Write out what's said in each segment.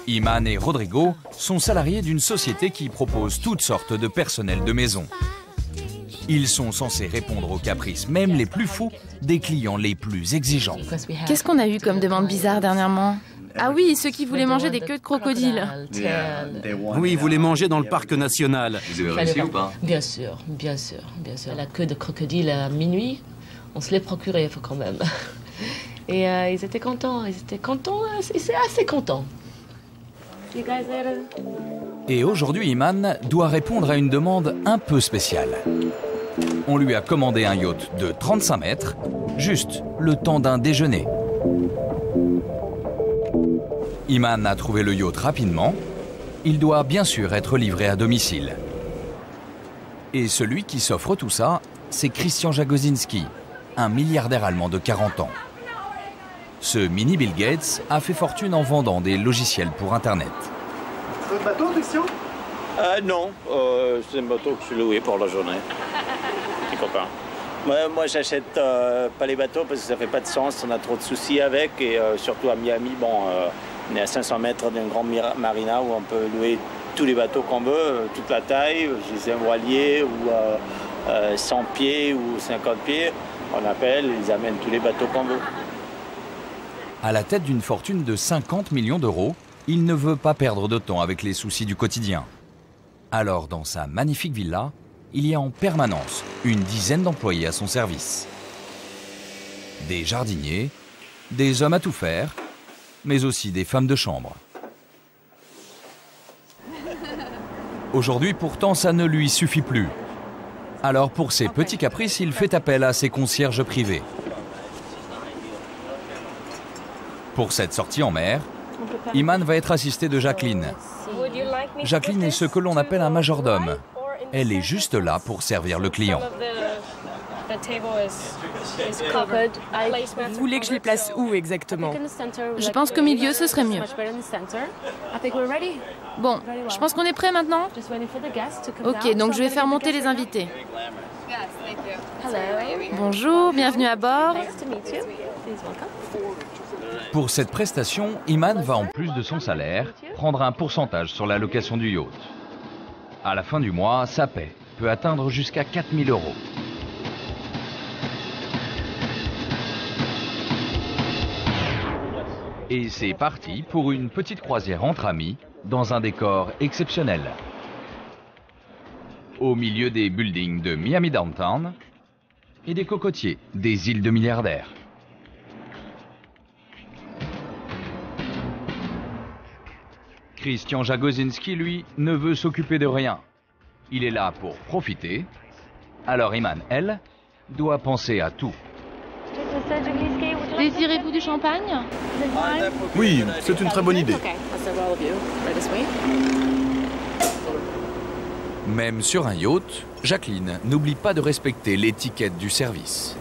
Iman et Rodrigo sont salariés d'une société qui propose toutes sortes de personnel de maison. Ils sont censés répondre aux caprices, même les plus fous, des clients les plus exigeants. Qu'est-ce qu'on a eu comme demande bizarre dernièrement? Ah oui, ceux qui voulaient manger des queues de crocodile. Oui, ils voulaient manger dans le parc national. Vous avez réussi ou pas? Bien sûr, bien sûr, bien sûr. La queue de crocodile à minuit, on se l'est procuré quand même. Et ils étaient contents, c'est assez contents. Et aujourd'hui, Iman doit répondre à une demande un peu spéciale. On lui a commandé un yacht de 35 mètres, juste le temps d'un déjeuner. Iman a trouvé le yacht rapidement. Il doit bien sûr être livré à domicile. Et celui qui s'offre tout ça, c'est Christian Jagosinski, un milliardaire allemand de 40 ans. Ce mini Bill Gates a fait fortune en vendant des logiciels pour Internet. Votre bateau, Christian? Non, c'est un bateau que je suis loué pour la journée. Petit copain. Moi j'achète pas les bateaux parce que ça fait pas de sens, on a trop de soucis avec. Et surtout à Miami, bon, on est à 500 mètres d'une grande marina où on peut louer tous les bateaux qu'on veut, toute la taille. Je dis un voilier ou 100 pieds ou 50 pieds. On appelle, ils amènent tous les bateaux qu'on veut. À la tête d'une fortune de 50 millions d'euros, il ne veut pas perdre de temps avec les soucis du quotidien. Alors, dans sa magnifique villa, il y a en permanence une dizaine d'employés à son service. Des jardiniers, des hommes à tout faire, mais aussi des femmes de chambre. Aujourd'hui, pourtant, ça ne lui suffit plus. Alors, pour ses petits caprices, il fait appel à ses concierges privés. Pour cette sortie en mer, Iman va être assisté de Jacqueline. Jacqueline est ce que l'on appelle un majordome. Elle est juste là pour servir le client. Vous voulez que je les place où exactement? Je pense qu'au milieu, ce serait mieux. Bon, je pense qu'on est prêt maintenant. Ok, donc je vais faire monter les invités. Bonjour, bienvenue à bord. Pour cette prestation, Iman va en plus de son salaire prendre un pourcentage sur la location du yacht. À la fin du mois, sa paie peut atteindre jusqu'à 4 000 €. Et c'est parti pour une petite croisière entre amis dans un décor exceptionnel. Au milieu des buildings de Miami Downtown et des cocotiers des îles de milliardaires. Christian Jagosinski, lui, ne veut s'occuper de rien. Il est là pour profiter. Alors Iman, elle, doit penser à tout. Désirez-vous du champagne? Oui, c'est une très bonne idée. Même sur un yacht, Jacqueline n'oublie pas de respecter l'étiquette du service.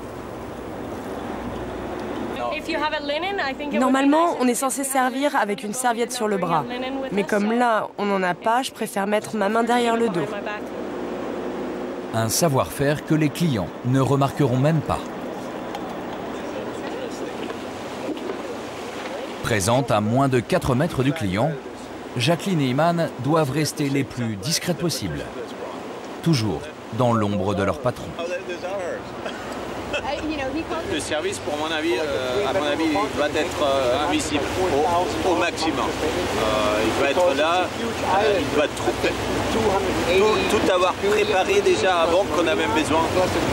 Normalement, on est censé servir avec une serviette sur le bras. Mais comme là, on n'en a pas, je préfère mettre ma main derrière le dos. Un savoir-faire que les clients ne remarqueront même pas. Présente à moins de 4 mètres du client, Jacqueline et Iman doivent rester les plus discrètes possibles. Toujours dans l'ombre de leur patron. Le service, pour mon avis, à mon avis, il doit être invisible au maximum. Il doit être là, il doit tout avoir préparé déjà avant qu'on a même besoin.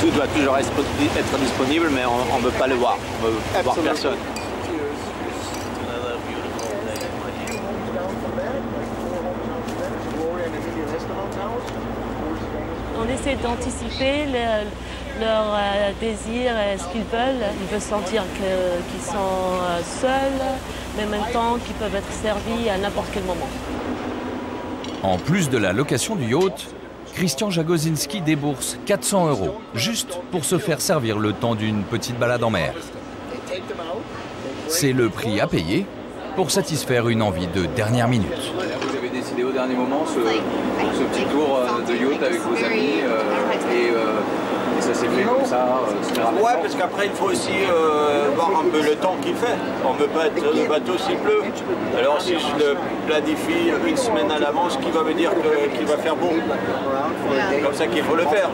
Tout doit toujours être disponible, mais on ne veut pas le voir. On ne veut voir personne. On essaie d'anticiper leur désir, ce qu'ils veulent. Ils veulent sentir qu'ils sont seuls, mais en même temps qu'ils peuvent être servis à n'importe quel moment. En plus de la location du yacht, Christian Jagosinski débourse 400 € juste pour se faire servir le temps d'une petite balade en mer. C'est le prix à payer pour satisfaire une envie de dernière minute. Vous avez décidé au dernier moment ce petit tour de yacht avec vos amis et ça s'est fait comme ça, Ouais, parce qu'après, il faut aussi voir un peu le temps qu'il fait. On ne peut pas être le bateau s'il pleut. Alors si je le planifie une semaine à l'avance, qui va me dire qu'il va faire beau? C'est comme ça qu'il faut le faire.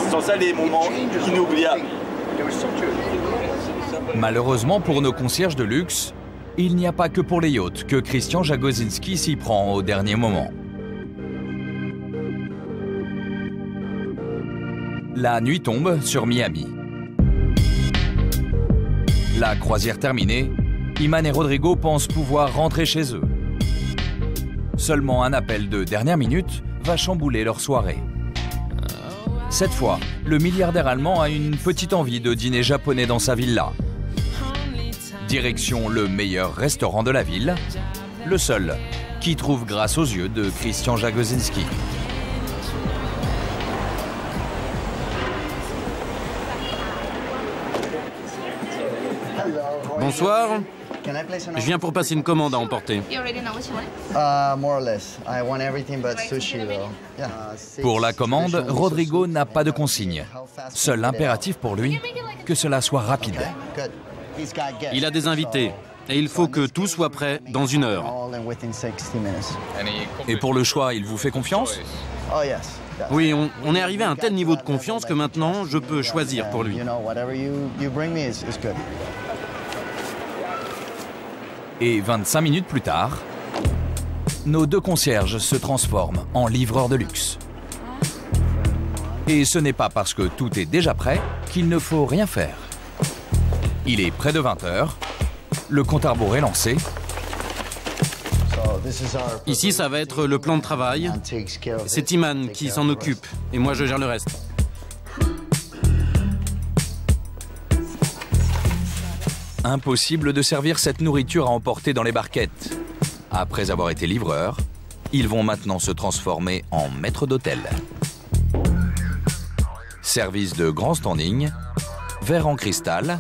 Sans ça, les moments inoubliables. Malheureusement pour nos concierges de luxe, il n'y a pas que pour les yachts que Christian Jagosinski s'y prend au dernier moment. La nuit tombe sur Miami. La croisière terminée, Iman et Rodrigo pensent pouvoir rentrer chez eux. Seulement un appel de dernière minute va chambouler leur soirée. Cette fois, le milliardaire allemand a une petite envie de dîner japonais dans sa villa. Direction le meilleur restaurant de la ville, le seul qui trouve grâce aux yeux de Christian Jagosinski. Bonsoir. Je viens pour passer une commande à emporter. Pour la commande, Rodrigo n'a pas de consigne. Seul impératif pour lui, que cela soit rapide. Il a des invités et il faut que tout soit prêt dans 1 heure. Et pour le choix, il vous fait confiance? Oui, on est arrivé à un tel niveau de confiance que maintenant, je peux choisir pour lui. Et 25 minutes plus tard, nos 2 concierges se transforment en livreurs de luxe. Et ce n'est pas parce que tout est déjà prêt qu'il ne faut rien faire. Il est près de 20 h, le compte à rebours est lancé. Ici, ça va être le plan de travail. C'est Iman qui s'en occupe et moi, je gère le reste. Impossible de servir cette nourriture à emporter dans les barquettes. Après avoir été livreurs, ils vont maintenant se transformer en maîtres d'hôtel. Service de grand standing, verre en cristal,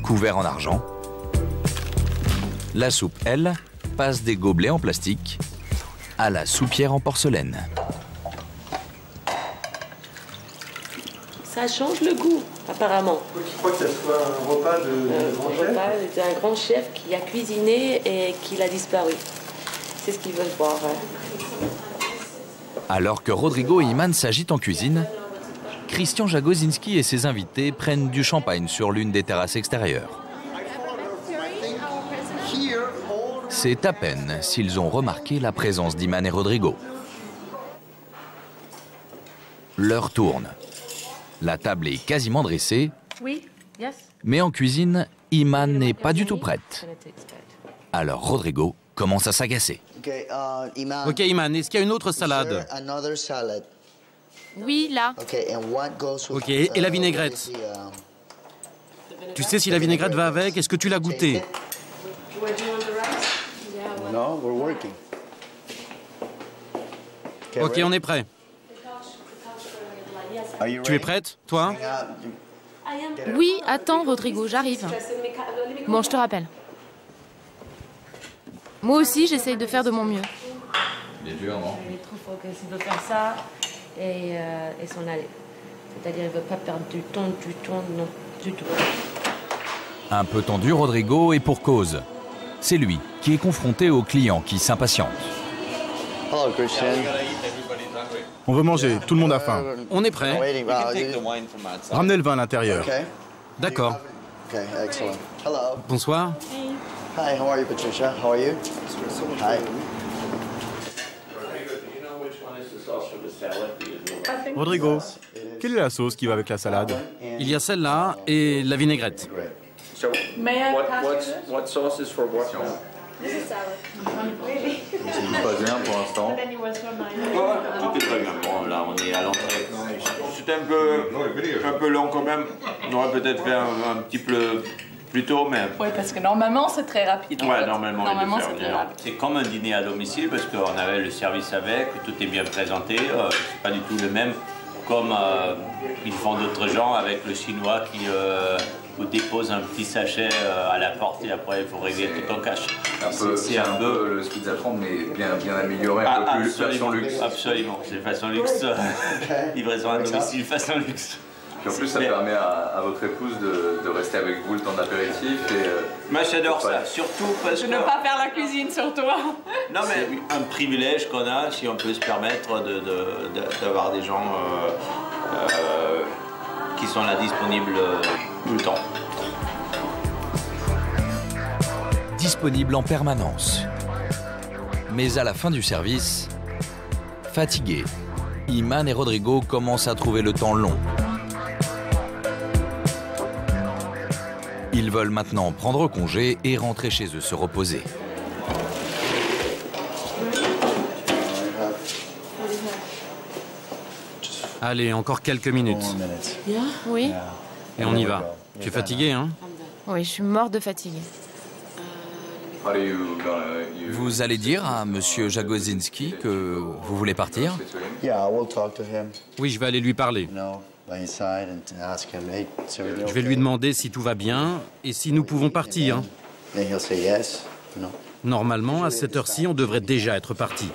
couvert en argent. La soupe, elle, passe des gobelets en plastique à la soupière en porcelaine. Ça change le goût, apparemment. Je crois que ça soit un repas de grand chef. C'est un grand chef qui a cuisiné et qui a disparu. C'est ce qu'ils veulent voir. Alors que Rodrigo et Iman s'agitent en cuisine, Christian Jagosinski et ses invités prennent du champagne sur l'une des terrasses extérieures. C'est à peine s'ils ont remarqué la présence d'Iman et Rodrigo. L'heure tourne. La table est quasiment dressée, Oui, yes. mais en cuisine, Iman n'est pas du tout prête. Alors Rodrigo commence à s'agacer. Ok, Iman, est-ce qu'il y a une autre salade? Oui, là. Ok, et la vinaigrette? Tu sais si la vinaigrette va avec? Est-ce que tu l'as goûtée? Ok, on est prêt. Tu es prête, toi? Oui, attends, Rodrigo, j'arrive. Bon, je te rappelle. Moi aussi, j'essaye de faire de mon mieux. Il est trop focus, il veut faire ça et s'en aller. C'est-à-dire, il ne veut pas perdre du temps, non, du tout. Un peu tendu, Rodrigo, et pour cause. C'est lui qui est confronté aux clients qui s'impatientent. Hello, Christian. On veut manger, tout le monde a faim. On est prêt. Ramenez le vin à l'intérieur. D'accord. Bonsoir. Hi, how are you, Patricia? How are you? Hi. Rodrigo, quelle est la sauce qui va avec la salade? Il y a celle-là et la vinaigrette. What sauce is for what? Pas bien pour l'instant. Tout est très bien. Bon, là, on est à l'entrée. C'était un peu long quand même. On aurait peut-être fait un petit peu plus tôt, mais... Oui, parce que normalement, c'est très rapide. Ouais, normalement c'est très rapide. C'est comme un dîner à domicile parce qu'on avait le service avec, tout est bien présenté. C'est pas du tout le même comme ils font d'autres gens avec le chinois qui vous dépose un petit sachet à la porte et après il faut régler tout en cash. C'est un peu le Pizza 30 mais bien amélioré, un peu plus façon luxe. Absolument, c'est façon luxe. Livraison à domicile façon luxe. Puis en plus, ça permet à votre épouse de rester avec vous le temps d'apéritif. Moi, j'adore ça, surtout parce que... De ne pas faire la cuisine, surtout. Non, mais un privilège qu'on a, si on peut se permettre d'avoir des gens qui sont là disponibles tout le temps. Disponible en permanence. Mais à la fin du service, fatigués, Iman et Rodrigo commencent à trouver le temps long. Ils veulent maintenant prendre congé et rentrer chez eux se reposer. Allez, encore quelques minutes. Oui. Et on y va. Tu es fatigué, hein? Oui, je suis morte de fatigue. Vous allez dire à Monsieur Jagosinski que vous voulez partir? Oui, je vais aller lui parler. Je vais lui demander si tout va bien et si nous pouvons partir. Normalement, à cette heure-ci, on devrait déjà être parti.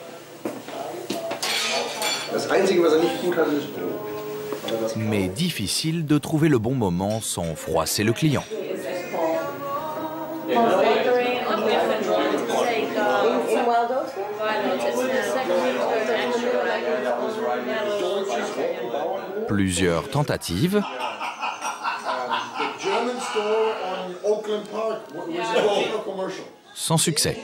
Mais difficile de trouver le bon moment sans froisser le client. Plusieurs tentatives. Sans succès.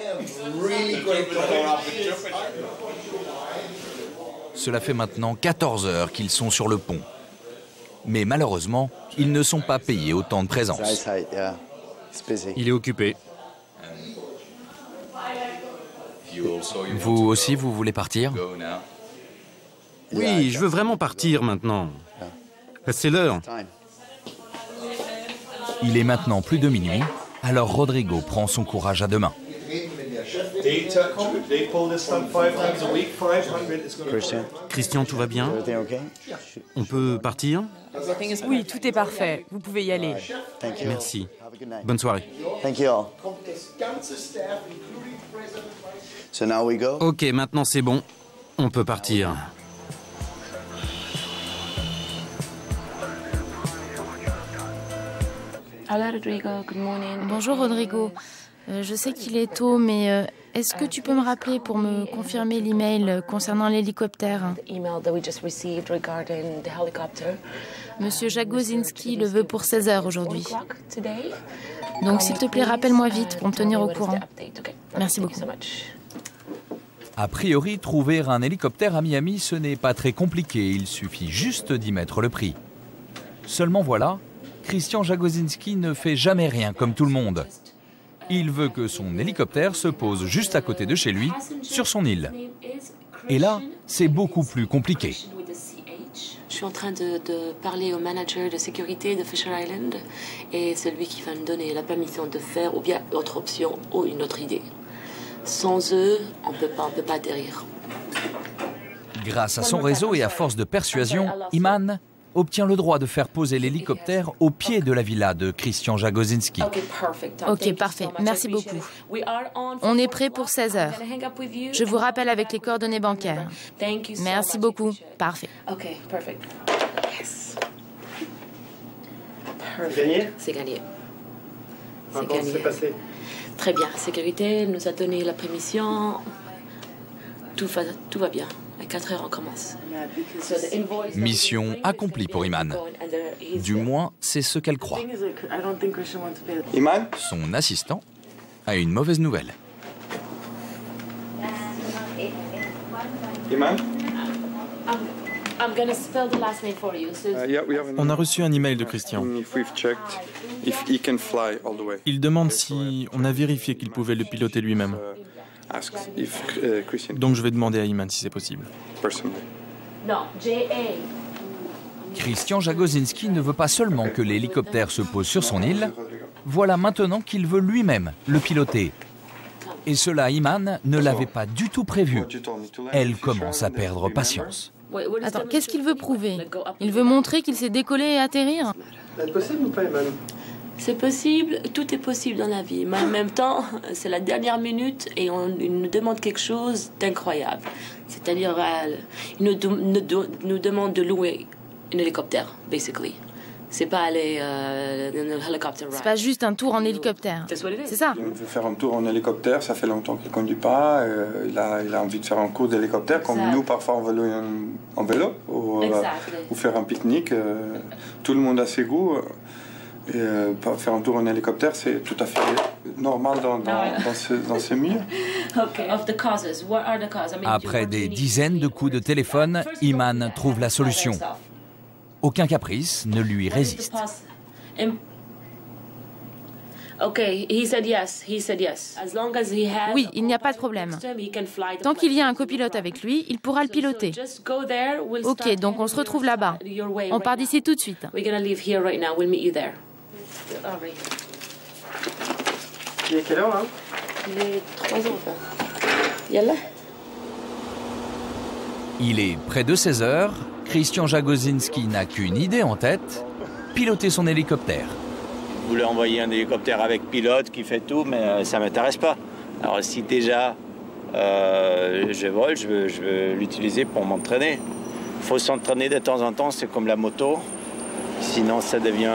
Cela fait maintenant 14 heures qu'ils sont sur le pont. Mais malheureusement, ils ne sont pas payés autant de présence. Il est occupé. Vous aussi, vous voulez partir? Oui, je veux vraiment partir maintenant. C'est l'heure. Il est maintenant plus de minuit, alors Rodrigo prend son courage à deux mains. Christian, tout va bien? On peut partir? Oui, tout est parfait. Vous pouvez y aller. Merci. Bonne soirée. Ok, maintenant c'est bon. On peut partir. Bonjour Rodrigo. Je sais qu'il est tôt, mais est-ce que tu peux me rappeler pour me confirmer l'email concernant l'hélicoptère? Monsieur Jagosinski le veut pour 16 heures aujourd'hui. Donc s'il te plaît, rappelle-moi vite pour me tenir au courant. Merci beaucoup. A priori, trouver un hélicoptère à Miami, ce n'est pas très compliqué. Il suffit juste d'y mettre le prix. Seulement voilà, Christian Jagosinski ne fait jamais rien comme tout le monde. Il veut que son hélicoptère se pose juste à côté de chez lui, sur son île. Et là, c'est beaucoup plus compliqué. Je suis en train de parler au manager de sécurité de Fisher Island et c'est lui qui va me donner la permission de faire ou bien autre option ou une autre idée. Sans eux, on peut pas atterrir. Grâce à son réseau et à force de persuasion, Iman obtient le droit de faire poser l'hélicoptère au pied de la villa de Christian Jagosinski. Ok, parfait. Merci beaucoup. On est prêt pour 16 heures. Je vous rappelle avec les coordonnées bancaires. Merci beaucoup. Parfait. Ok, perfect. Yes. C'est gagné. Comment ça s'est passé? Très bien. La sécurité nous a donné la permission. Tout va bien. À 4 heures, on commence. Mission accomplie pour Iman. Du moins, c'est ce qu'elle croit. Iman? Son assistant a une mauvaise nouvelle. Iman? On a reçu un email de Christian. Il demande si on a vérifié qu'il pouvait le piloter lui-même. Donc je vais demander à Iman si c'est possible. Christian Jagosinski ne veut pas seulement que l'hélicoptère se pose sur son île, voilà maintenant qu'il veut lui-même le piloter. Et cela, Iman ne l'avait pas du tout prévu. Elle commence à perdre patience. Attends, qu'est-ce qu'il veut prouver? Il veut montrer qu'il sait décoller et atterrir? C'est possible ou pas, Iman? C'est possible, tout est possible dans la vie. Mais en même temps, c'est la dernière minute et il nous demande quelque chose d'incroyable. C'est-à-dire, il nous demande de louer un hélicoptère, basically. C'est pas aller C'est pas juste un tour en hélicoptère. C'est ça. Il veut faire un tour en hélicoptère, ça fait longtemps qu'il ne conduit pas. Il a envie de faire un cours d'hélicoptère, comme nous, parfois, en vélo ou faire un pique-nique. Tout le monde a ses goûts. Et faire un tour en hélicoptère, c'est tout à fait normal dans ce milieu. Après des dizaines de coups de téléphone, Iman trouve la solution. Aucun caprice ne lui résiste. Oui, il n'y a pas de problème. Tant qu'il y a un copilote avec lui, il pourra le piloter. Ok, donc on se retrouve là-bas. On part d'ici tout de suite. Il est quelle heure là? Il est 3 ans. Yalla. Il est près de 16 heures. Christian Jagosinski n'a qu'une idée en tête, piloter son hélicoptère. Je voulais envoyer un hélicoptère avec pilote qui fait tout, mais ça ne m'intéresse pas. Alors si déjà je vole, je veux l'utiliser pour m'entraîner. Il faut s'entraîner de temps en temps, c'est comme la moto, sinon ça devient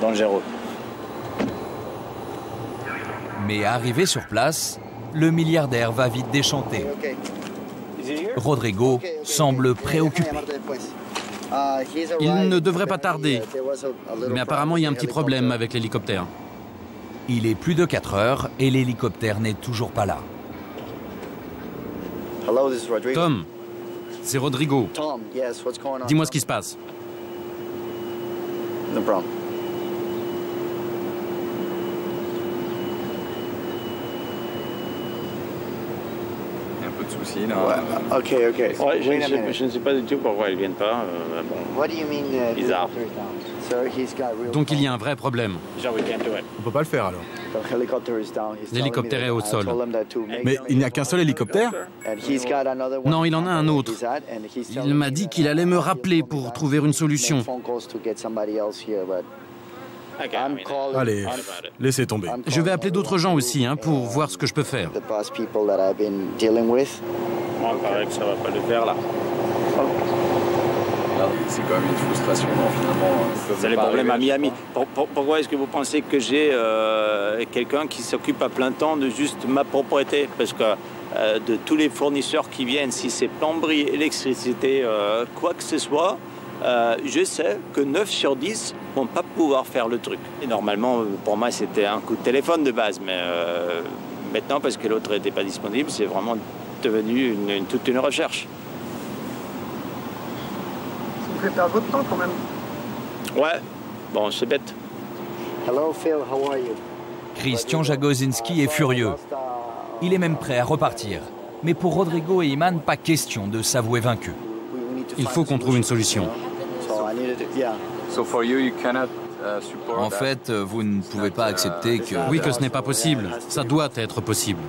dangereux. Mais arrivé sur place, le milliardaire va vite déchanter. Rodrigo semble préoccupé. Il ne devrait pas tarder. Mais apparemment, il y a un petit problème avec l'hélicoptère. Il est plus de 4 heures et l'hélicoptère n'est toujours pas là. Tom, c'est Rodrigo. Dis-moi ce qui se passe. Souci, là. Ouais, je ne sais pas du tout pourquoi ils ne viennent pas. Bizarre. Donc il y a un vrai problème. On ne peut pas le faire alors. L'hélicoptère est au sol. Mais il n'y a qu'un seul hélicoptère? Non, il en a un autre. Il m'a dit qu'il allait me rappeler pour trouver une solution. Allez, laissez tomber. Je vais appeler d'autres gens aussi pour voir ce que je peux faire. Moi, il paraît que ça ne va pas le faire là. C'est quand même une frustration, finalement. C'est les problèmes à Miami. Pourquoi est-ce que vous pensez que j'ai quelqu'un qui s'occupe à plein temps de juste ma propriété? Parce que de tous les fournisseurs qui viennent, si c'est plomberie, électricité, quoi que ce soit, je sais que 9 sur 10 ne vont pas pouvoir faire le truc. Et normalement, pour moi, c'était un coup de téléphone de base, mais maintenant, parce que l'autre n'était pas disponible, c'est vraiment devenu toute une recherche. Ça vous fait perdre votre temps quand même. Ouais, bon, c'est bête. Hello Phil, how are you? Christian Jagosinski est furieux. Il est même prêt à repartir. Mais pour Rodrigo et Iman, pas question de s'avouer vaincu. Il faut qu'on trouve une solution. En fait, vous ne pouvez pas accepter que... Oui, que ce n'est pas possible. Ça doit être possible.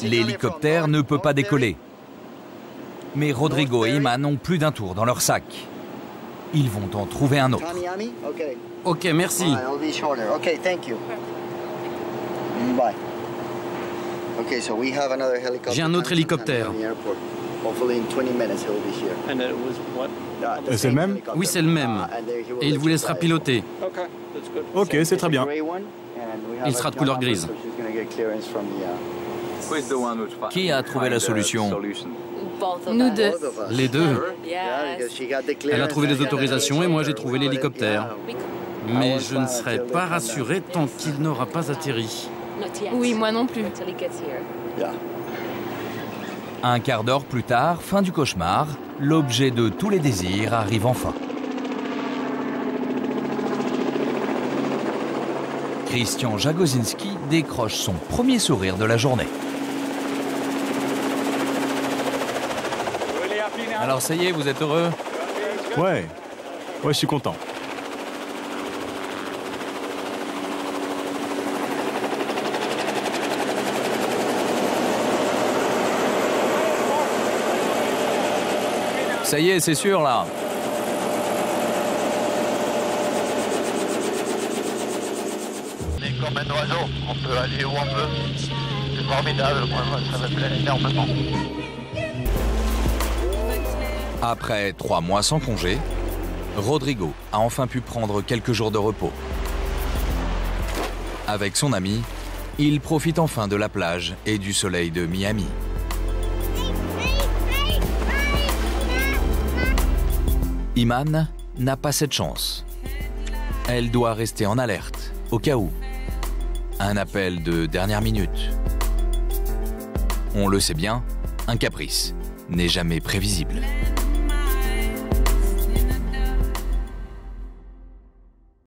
L'hélicoptère ne peut pas décoller. Mais Rodrigo et Iman ont plus d'un tour dans leur sac. Ils vont en trouver un autre. Ok, merci. J'ai un autre hélicoptère. Et c'est le même? Oui, c'est le même. Et il vous laissera piloter. Ok, c'est très bien. Il sera de couleur grise. Qui a trouvé la solution? Nous deux. Les deux. Elle a trouvé les autorisations et moi j'ai trouvé l'hélicoptère. Mais je ne serai pas rassuré tant qu'il n'aura pas atterri. Oui, moi non plus. Un quart d'heure plus tard, fin du cauchemar, l'objet de tous les désirs arrive enfin. Christian Jagosinski décroche son premier sourire de la journée. Alors ça y est, vous êtes heureux? Ouais, je suis content. Ça y est, c'est sûr là. On est comme un oiseau, on peut aller où on veut. C'est formidable, moi ça me plaît énormément. Après 3 mois sans congé, Rodrigo a enfin pu prendre quelques jours de repos. Avec son ami, il profite enfin de la plage et du soleil de Miami. Iman n'a pas cette chance. Elle doit rester en alerte, au cas où. Un appel de dernière minute. On le sait bien, un caprice n'est jamais prévisible.